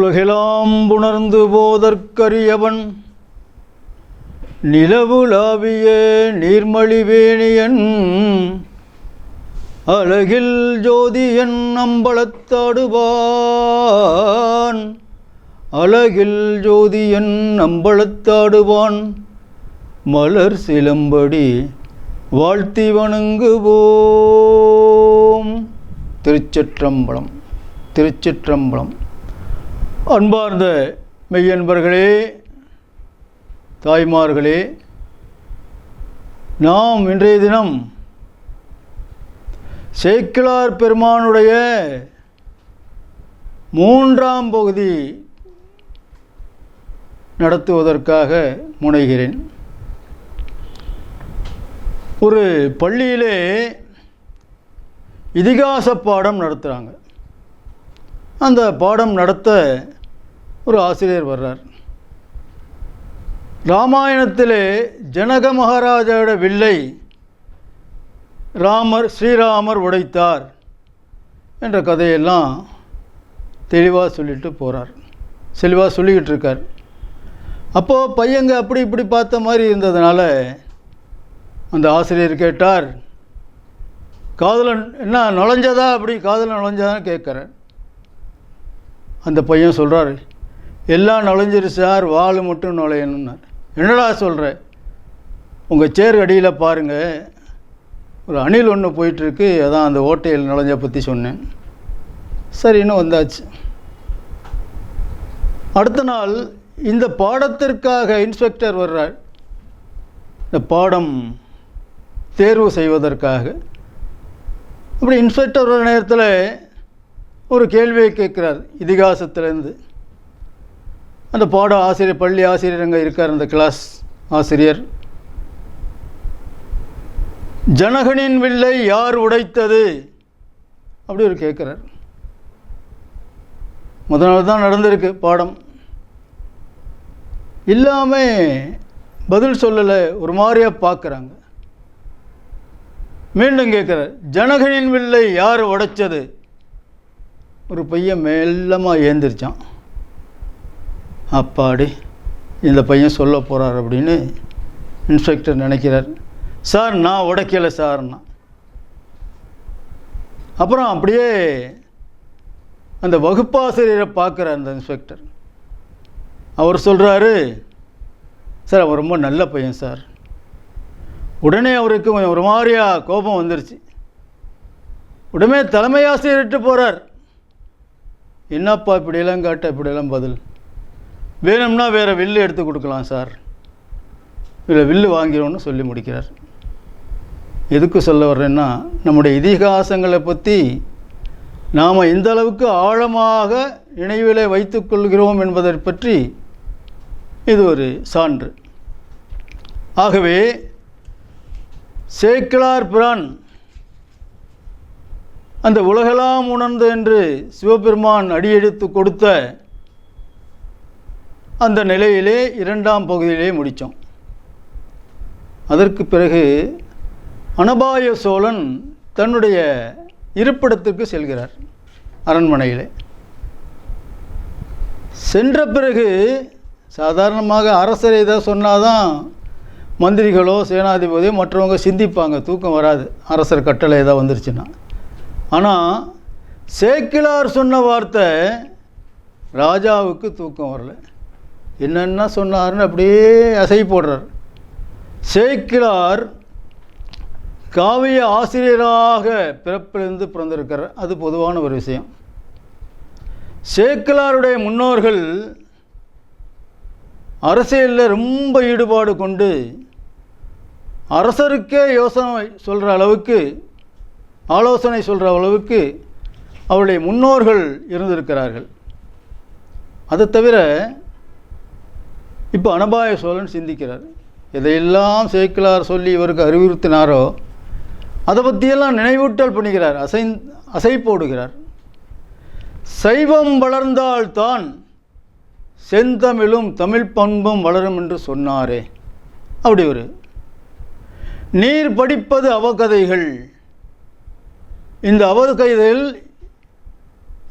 உலகெலாம் புணர்ந்து போதற்கரியவன் நிலவுலாவிய நீர்மலிவேணியன் அழகில் ஜோதியன் அம்பலத்தாடுவான் அழகில் ஜோதியன் அம்பலத்தாடுவான் மலர் சிலம்படி வாழ்த்தி வணங்குவோம். திருச்சிற்றம்பலம். திருச்சிற்றம்பலம். அன்பார்ந்த மெய்யன்பர்களே, தாய்மார்களே, நாம் இன்றைய தினம் சேக்கிழார் பெருமானுடைய 3ஆம் பகுதி நடத்துவதற்காக முனைகிறேன். ஒரு பள்ளியிலே இதிகாச பாடம் நடத்துகிறாங்க. அந்த பாடம் நடத்த ஒரு ஆசிரியர் வர்றார். ராமாயணத்திலே ஜனக மகாராஜாவோட வில்லை ஸ்ரீராமர் உடைத்தார் என்ற கதையெல்லாம் தெளிவாக சொல்லிட்டு போகிறார். தெளிவாக சொல்லிக்கிட்டு இருக்கார். அப்போது பையங்க அப்படி இப்படி பார்த்த மாதிரி இருந்ததுனால அந்த ஆசிரியர் கேட்டார், காதலன் என்ன நுழைஞ்சதா? அப்படி காதலன் நுழைஞ்சதான்னு கேட்குறேன். அந்த பையன் சொல்கிறார், எல்லாம் நுழைஞ்சிரு சார், வாள் மட்டும் நுழையணுன்னார். என்னடா சொல்கிற? உங்கள் சேர் அடியில் பாருங்கள், ஒரு அணில் ஒன்று போயிட்டுருக்கு, அதான் அந்த ஓட்டையில் நுழைஞ்ச பற்றி சொன்னேன். சரின்னு வந்தாச்சு. அடுத்த நாள் இந்த பாடத்திற்காக இன்ஸ்பெக்டர் வர்றார். இந்த பாடம் தேர்வு செய்வதற்காக. அப்படி இன்ஸ்பெக்டர் வர நேரத்தில் ஒரு கேள்வியை கேட்குறார் இதிகாசத்திலேருந்து. அந்த பாட ஆசிரியர், பள்ளி ஆசிரியர் அங்கே இருக்கார், அந்த கிளாஸ் ஆசிரியர். ஜனகனின் வில்லை யார் உடைத்தது அப்படி ஒரு கேட்குறார். முதல் நாள் தான் நடந்திருக்கு பாடம். இல்லாமல் பதில் சொல்லலை, ஒரு மாதிரியாக பார்க்குறாங்க. மீண்டும் கேட்குறார், ஜனகனின் வில்லை யார் உடைச்சது? ஒரு பையன் மெல்லமாக ஏந்திரிச்சான். அப்பாடி, இந்த பையன் சொல்ல போகிறார் அப்படின்னு இன்ஸ்பெக்டர் நினைக்கிறார். சார், நான் உடைக்கலை சார்னா. அப்புறம் அப்படியே அந்த வகுப்பாசிரியரை பார்க்குறார் அந்த இன்ஸ்பெக்டர். அவர் சொல்கிறாரு, சார் அவர் ரொம்ப நல்ல பையன் சார். உடனே அவருக்கு கொஞ்சம் ஒரு மாதிரியாக கோபம் வந்துருச்சு. உடனே தலைமை ஆசிரியர்கிட்ட போகிறார். என்னப்பா இப்படியெல்லாம் காட்ட, இப்படியெல்லாம் பதில், வேணும்னா வேறு வில்லு எடுத்து கொடுக்கலாம் சார், இல்லை வில்லு வாங்கிறோன்னு சொல்லி முடிக்கிறார். எதுக்கு சொல்ல வர்றேன்னா, நம்முடைய இதிகாசங்களை பற்றி நாம் எந்த அளவுக்கு ஆழமாக நினைவிலே வைத்துக்கொள்கிறோம் என்பதை பற்றி இது ஒரு சான்று. ஆகவே சேக்கிழார் பிரான் அந்த உலகெல்லாம் உணர்ந்து என்று சிவபெருமான் அடியெடுத்து கொடுத்த அந்த நிலையிலே 2ஆம் பகுதியிலே முடித்தோம். அதற்கு பிறகு அனபாய சோழன் தன்னுடைய இருப்பிடத்திற்கு செல்கிறார். அரண்மனையில் சென்ற பிறகு சாதாரணமாக அரசரை ஏதாவது சொன்னாதான் மந்திரிகளோ சேனாதிபதியோ மற்றவங்க சிந்திப்பாங்க, தூக்கம் வராது அரசர் கட்டளை ஏதாவது வந்துருச்சுன்னா. ஆனால் சேக்கிழார் சொன்ன வார்த்தை ராஜாவுக்கு தூக்கம் வரல. என்னென்ன சொன்னார்னு அப்படியே அசை போடுறார். சேக்கிழார் காவிய ஆசிரியராக பிறப்பிலிருந்து பிறந்திருக்கிறார். அது பொதுவான ஒரு விஷயம். சேக்கிழாருடைய முன்னோர்கள் அரசியலில் ரொம்ப ஈடுபாடு கொண்டு அரசருக்கே யோசனை சொல்கிற அளவுக்கு, ஆலோசனை சொல்கிற அளவுக்கு அவருடைய முன்னோர்கள் இருந்திருக்கிறார்கள். அதை தவிர இப்போ அனபாய சோழன் சிந்திக்கிறார். எதையெல்லாம் சேக்கிழார் சொல்லி இவருக்கு அறிவுறுத்தினாரோ அதை பற்றியெல்லாம் நினைவூட்டல் பண்ணுகிறார், அசை போடுகிறார். சைவம் வளர்ந்தால்தான் செந்தமிழும் தமிழ் பண்பும் வளரும் என்று சொன்னாரே, அப்படி ஒரு நீர் படிப்பது அவகதைகள். இந்த அவகதைகள்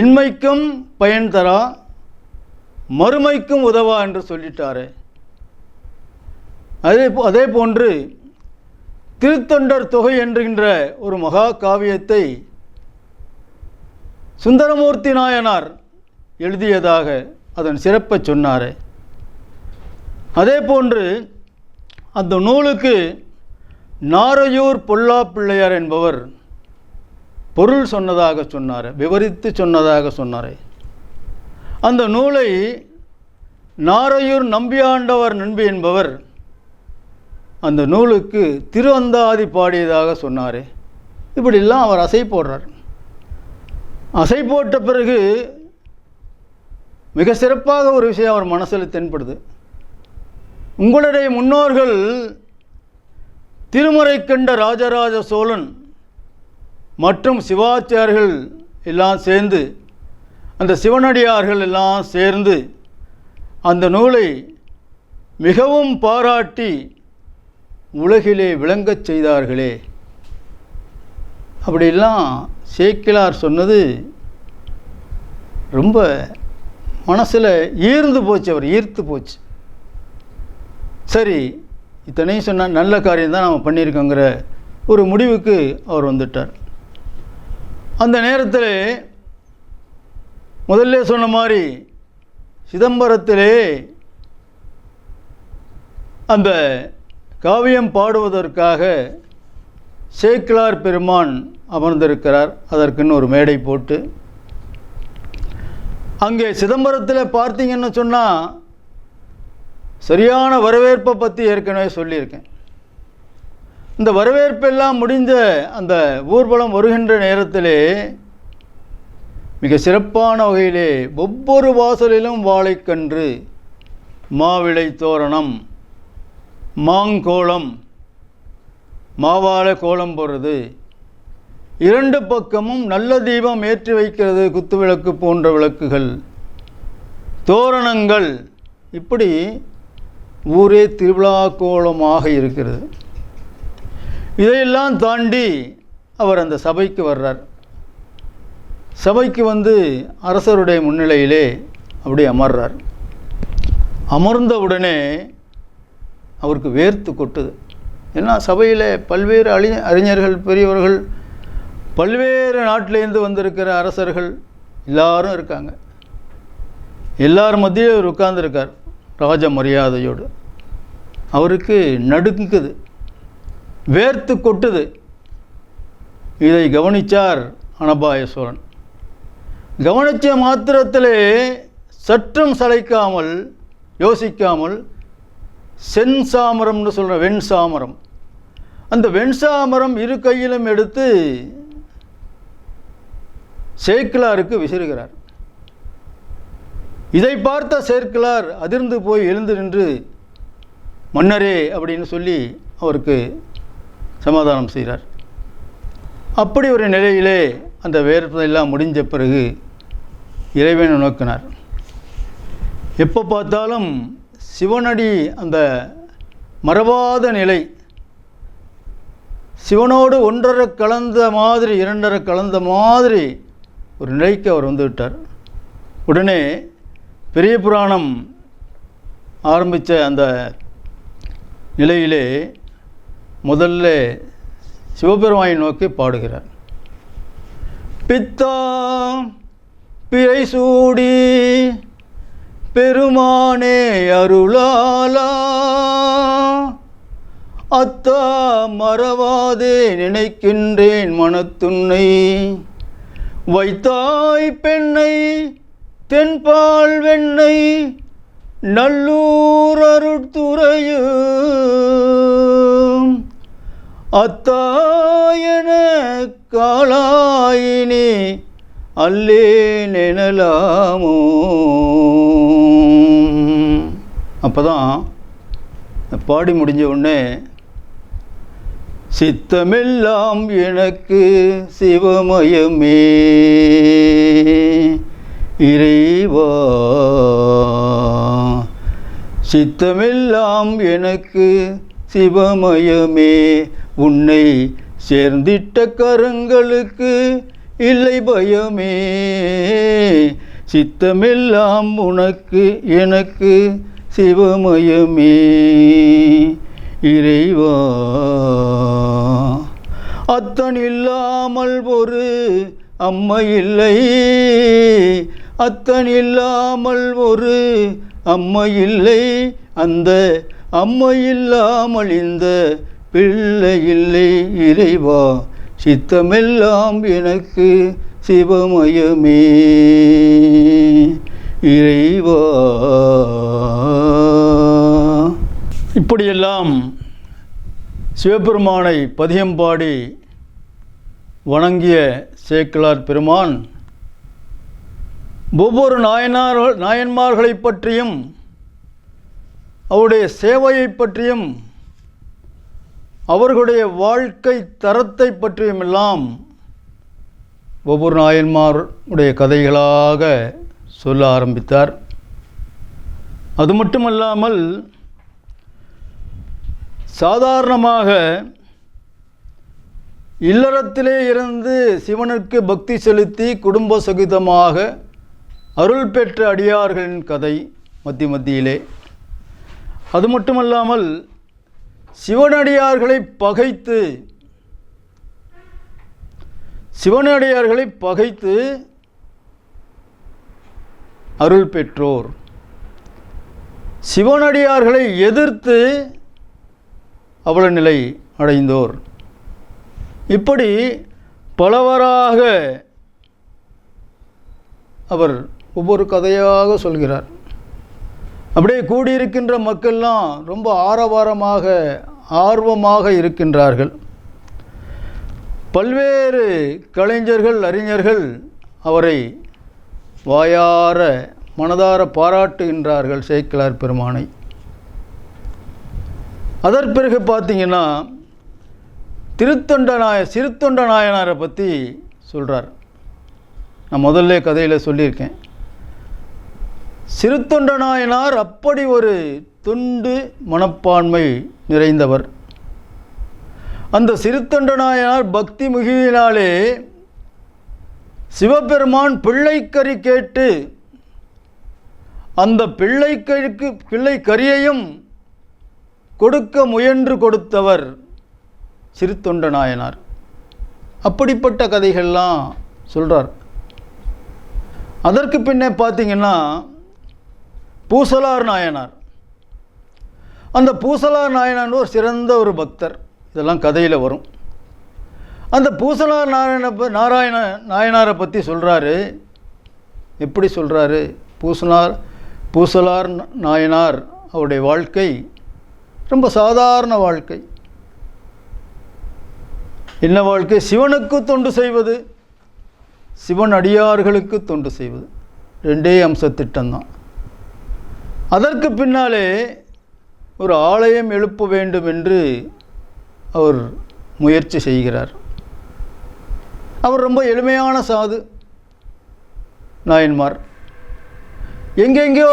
இன்மைக்கும் பயன் தரா, மறுமைக்கும் உதவா என்று சொல்லிட்டாரு. அதே போன்று திருத்தொண்டர் தொகை என்கின்ற ஒரு மகா காவியத்தை சுந்தரமூர்த்தி நாயனார் எழுதியதாக அதன் சிறப்பை சொன்னார். அதே போன்று அந்த நூலுக்கு நாரையூர் பொல்லா பிள்ளையார் என்பவர் பொருள் சொன்னதாக சொன்னார், விவரித்து சொன்னதாக சொன்னார். அந்த நூலை நாரையூர் நம்பியாண்டவர் நம்பி என்பவர் அந்த நூலுக்கு திருவந்தாதி பாடியதாக சொன்னார். இப்படிலாம் அவர் அசை போடுறார். அசை போட்ட பிறகு மிக சிறப்பாக ஒரு விஷயம் அவர் மனசில் தென்படுது. உங்களுடைய முன்னோர்கள் திருமுறை கண்ட ராஜராஜ சோழன் மற்றும் சிவாச்சாரியர்கள் எல்லாம் சேர்ந்து, அந்த சிவனடியார்கள் எல்லாம் சேர்ந்து அந்த நூலை மிகவும் பாராட்டி உலகிலே விளங்கச் செய்தார்களே. அப்படிலாம் சேக்கிழார் சொன்னது ரொம்ப மனசில் ஈர்ந்து போச்சு, அவர் ஈர்த்து போச்சு. சரி, இத்தனையும் சொன்னால் நல்ல காரியம்தான் நாம் பண்ணியிருக்கோங்கிற ஒரு முடிவுக்கு அவர் வந்துட்டார். அந்த நேரத்தில் முதல்ல சொன்ன மாதிரி சிதம்பரத்திலே அந்த காவியம் பாடுவதற்காக சேக்கிழார் பெருமான் அமர்ந்திருக்கிறார். அதற்குன்னு ஒரு மேடை போட்டு அங்கே சிதம்பரத்தில் பார்த்தீங்கன்னு சொன்னால் சரியான வரவேற்பை பற்றி ஏற்கனவே சொல்லியிருக்கேன். இந்த வரவேற்பெல்லாம் முடிஞ்ச அந்த ஊர்வலம் வருகின்ற நேரத்திலே மிக சிறப்பான வகையிலே ஒவ்வொரு வாசலிலும் வாழைக்கன்று, மாவிளை தோரணம், மாங்கோளம், மாவாழை கோலம் போடுறது, இரண்டு பக்கமும் நல்ல தீபம் ஏற்றி வைக்கிறது, குத்துவிளக்கு போன்ற விளக்குகள், தோரணங்கள், இப்படி ஊரே திருவிழா கோலமாக இருக்கிறது. இதையெல்லாம் தாண்டி அவர் அந்த சபைக்கு வர்றார். சபைக்கு வந்து அரசருடைய முன்னிலையிலே அப்படி அமர்றார். அமர்ந்தவுடனே அவருக்கு வேர்த்து கொட்டுது. ஏன்னா சபையில் பல்வேறு அறிஞர்கள், பெரியவர்கள், பல்வேறு நாட்டிலேருந்து வந்திருக்கிற அரசர்கள் எல்லாரும் இருக்காங்க. எல்லார் மத்தியில் அவர் உட்கார்ந்துருக்கார் ராஜ மரியாதையோடு. அவருக்கு நடுங்குது, வேர்த்து கொட்டுது. இதை கவனித்தார் அனபாய சோழன். கவனித்த மாத்திரத்திலே சற்றும் சளைக்காமல், யோசிக்காமல், செஞ்சாமரம்னு சொல்கிற வெண்சாமரம், அந்த வெண்சாமரம் இரு கையிலும் எடுத்து சேக்கிழாருக்கு விசிறுகிறார். இதை பார்த்த சேக்கிழார் அதிர்ந்து போய் எழுந்து நின்று, மன்னரே அப்படின்னு சொல்லி அவருக்கு சமாதானம் செய்கிறார். அப்படி ஒரு நிலையிலே அந்த வேர்ப்பதெல்லாம் முடிஞ்ச பிறகு இறைவனை நோக்கினார். எப்போ பார்த்தாலும் சிவனடி அந்த மறவாத நிலை, சிவனோடு ஒன்றரை கலந்த மாதிரி, இரண்டரை கலந்த மாதிரி ஒரு நிலைக்கு அவர் வந்து விட்டார். உடனே பெரிய புராணம் ஆரம்பித்த அந்த நிலையிலே முதல்ல சிவபெருமானை நோக்கி பாடுகிறார். பித்தா பிறை சூடி பெருமானே அருளாலா, அத்தா மறவாதே நினைக்கின்றேன் மனத்துன்னை, வைத்தாய் பெண்ணை தென்பால் வெண்ணை நல்லூர் அருட்துறையும், அத்தாயன காளாயினி அல்லே நெனலாமோ. அப்போ தான் பாடி முடிஞ்ச உடனே, சித்தமெல்லாம் எனக்கு சிவமயமே இறைவா, சித்தமெல்லாம் எனக்கு சிவமயமே, உன்னை சேர்ந்திட்ட கரங்களுக்கு இல்லை பயமே, சித்தமெல்லாம் உனக்கு எனக்கு சிவமயமே இறைவா. அத்தன் இல்லாமல் ஒரு அம்மை இல்லை, அத்தன் இல்லாமல் ஒரு அம்மை இல்லை, அந்த அம்மை இல்லாமல் இந்த பிள்ளை இல்லை இறைவா. சித்தமெல்லாம் எனக்கு சிவமயமே இறைவா. இப்படியெல்லாம் சிவபெருமானை பதியம் பாடி வணங்கிய சேக்கிழார் பெருமான் ஒவ்வொரு நாயன்மார்களை பற்றியும் அவருடைய சேவையை பற்றியும் அவர்களுடைய வாழ்க்கை தரத்தை பற்றியுமெல்லாம் ஒவ்வொரு நாயன்மாருடைய கதைகளாக சொல்ல ஆரம்பித்தார். அது மட்டுமல்லாமல் சாதாரணமாக இல்லறத்திலே இருந்து சிவனுக்கு பக்தி செலுத்தி குடும்ப சகிதமாக அருள் பெற்ற அடியார்களின் கதை மத்தியிலே. அது மட்டுமல்லாமல் சிவனடியார்களை பகைத்து அருள் பெற்றோர், சிவனடியார்களை எதிர்த்து அவல நிலை அடைந்தோர், இப்படி பலவராக அவர் ஒவ்வொரு கதையாக சொல்கிறார். அப்படியே கூடியிருக்கின்ற மக்கள்லாம் ரொம்ப ஆர்வமாக இருக்கின்றார்கள். பல்வேறு கலைஞர்கள், அறிஞர்கள் அவரை வாயார மனதார பாராட்டுகின்றார்கள் சேக்கிழார் பெருமானை. அதற்கு பிறகு பார்த்தீங்கன்னா சிறுத்தொண்ட நாயனாரை பற்றி சொல்கிறார். நான் முதல்ல கதையில் சொல்லியிருக்கேன். சிறுத்தொண்ட நாயனார் அப்படி ஒரு தொண்டு மனப்பான்மை நிறைந்தவர். அந்த சிறுத்தொண்ட நாயனார் பக்தி மிகுதியினாலே சிவபெருமான் பிள்ளைக்கறி கேட்டு அந்த பிள்ளை கறியையும் கொடுக்க முயன்று கொடுத்தவர் சிறுத்தொண்ட நாயனார். அப்படிப்பட்ட கதைகள்லாம் சொல்கிறார். அதற்கு பின்னே பார்த்தீங்கன்னா பூசலார் நாயனார். அந்த பூசலார் நாயனார் ஒரு சிறந்த ஒரு பக்தர். இதெல்லாம் கதையில் வரும். அந்த பூசலார் நாயனாரை பற்றி சொல்கிறாரு. எப்படி சொல்கிறாரு? பூசலார் நாயனார் அவருடைய வாழ்க்கை ரொம்ப சாதாரண வாழ்க்கை. என்ன வாழ்க்கை? சிவனுக்கு தொண்டு செய்வது, சிவன் அடியார்களுக்கு தொண்டு செய்வது, ரெண்டே அம்சத்திட்டம்தான். அதற்கு பின்னாலே ஒரு ஆலயம் எழுப்ப வேண்டும் என்று அவர் முயற்சி செய்கிறார். அவர் ரொம்ப எளிமையான சாது நாயன்மார். எங்கெங்கோ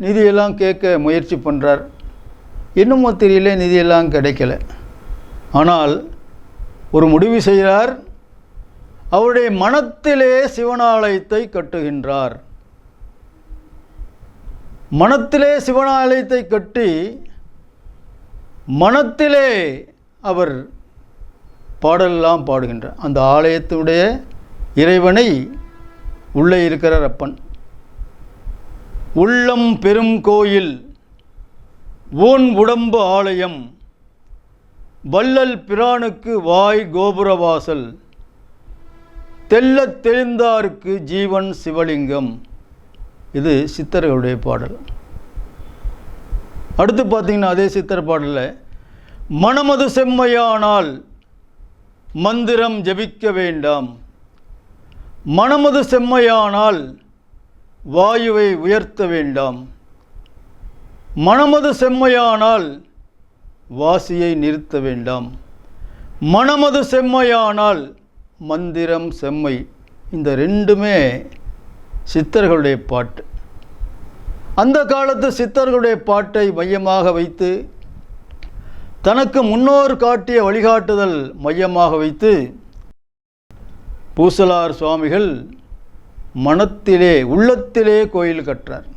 நிதியெல்லாம் கேட்க முயற்சி பண்ணுறார். இன்னுமோ தெரியல, நிதியெல்லாம் கிடைக்கல. ஆனால் ஒரு முடிவு செய்கிறார். அவருடைய மனத்திலே சிவனாலயத்தை கட்டுகின்றார். மனத்திலே சிவனாலயத்தை கட்டி மனத்திலே அவர் பாடலெல்லாம் பாடுகின்றார். அந்த ஆலயத்துடைய இறைவனை உள்ளே இருக்கிறார் அப்பன். உள்ளம் பெரும் கோயில் ஊன் உடம்பு ஆலயம் வள்ளல் பிரானுக்கு வாய் கோபுரவாசல் தெள்ளத் தெளிந்தார்க்கு ஜீவன் சிவலிங்கம். இது சித்தர்களுடைய பாடல். அடுத்து பார்த்தீங்கன்னா அதே சித்தர் பாடலில் மனமது செம்மையானால் மந்திரம் ஜபிக்க வேண்டாம், மனமது செம்மையானால் வாயுவை உயர்த்த வேண்டாம், மனமது செம்மையானால் வாசியை நிறுத்த வேண்டாம், மனமது செம்மையானால் மந்திரம் செம்மை. இந்த ரெண்டுமே சித்தர்களுடைய பாட்டு. அந்த காலத்து சித்தர்களுடைய பாட்டை மையமாக வைத்து, தனக்கு முன்னோர் காட்டிய வழிகாட்டுதல் மையமாக வைத்து பூசலார் சுவாமிகள் மனத்திலே உள்ளத்திலே கோயில் கட்டுறார்.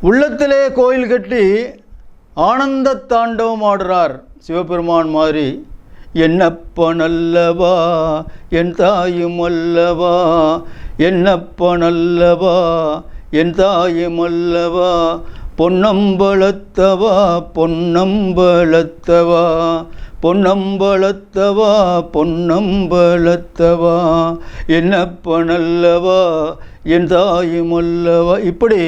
உள்ளத்திலே கோயில் கட்டி ஆனந்த தாண்டவம் ஆடுறார். சிவபெருமான் மாதிரி என்னப்பன் அல்லவா என் தாயும் அல்லவா, என்னப்பன் அல்லவா என் தாயும் அல்லவா, பொன்னம்பலத்தவா பொன்னம்பலத்தவா, பொன்னம்பலத்தவா பொன்னம்பலத்தவா, என்னப்பன் அல்லவா என் தாயும் அல்லவா. இப்படி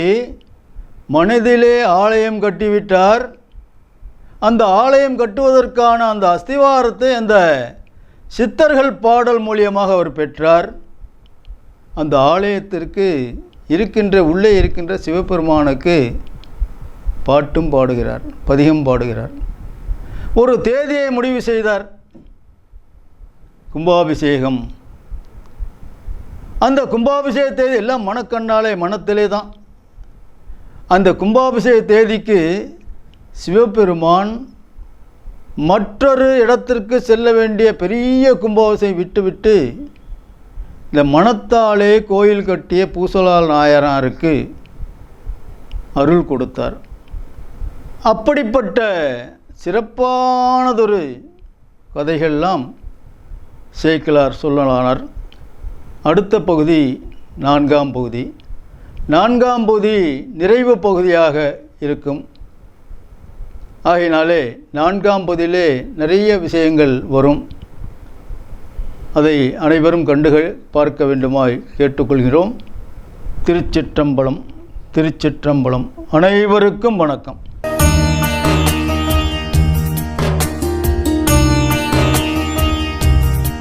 மனதிலே ஆலயம் கட்டிவிட்டார். அந்த ஆலயம் கட்டுவதற்கான அந்த அஸ்திவாரத்தை அந்த சித்தர்கள் பாடல் மூலியமாக அவர் பெற்றார். அந்த ஆலயத்திற்கு உள்ளே இருக்கின்ற சிவபெருமானுக்கு பாட்டும் பாடுகிறார், பதிகம் பாடுகிறார். ஒரு தேதியை முடிவு செய்தார், கும்பாபிஷேகம். அந்த கும்பாபிஷேக தேதி எல்லாம் மனக்கண்ணாலே மனத்திலே தான். அந்த கும்பாபிஷேக தேதிக்கு சிவபெருமான் மற்றொரு இடத்திற்கு செல்ல வேண்டிய பெரிய கும்பாபிஷேகம் விட்டுவிட்டு இந்த மனத்தாலே கோயில் கட்டிய பூசலால் நாயனாருக்கு அருள் கொடுத்தார். அப்படிப்பட்ட சிறப்பானதொரு கதைகள்லாம் சேக்கிழார் சொல்லலானார். அடுத்த பகுதி 4ஆம் பகுதி. 4ஆம் பகுதி நிறைவு பகுதியாக இருக்கும். ஆகையினாலே 4ஆம் பகுதியிலே நிறைய விஷயங்கள் வரும். அதை அனைவரும் பார்க்க வேண்டுமாய் கேட்டுக்கொள்கிறோம். திருச்சிற்றம்பலம். திருச்சிற்றம்பலம். அனைவருக்கும் வணக்கம்.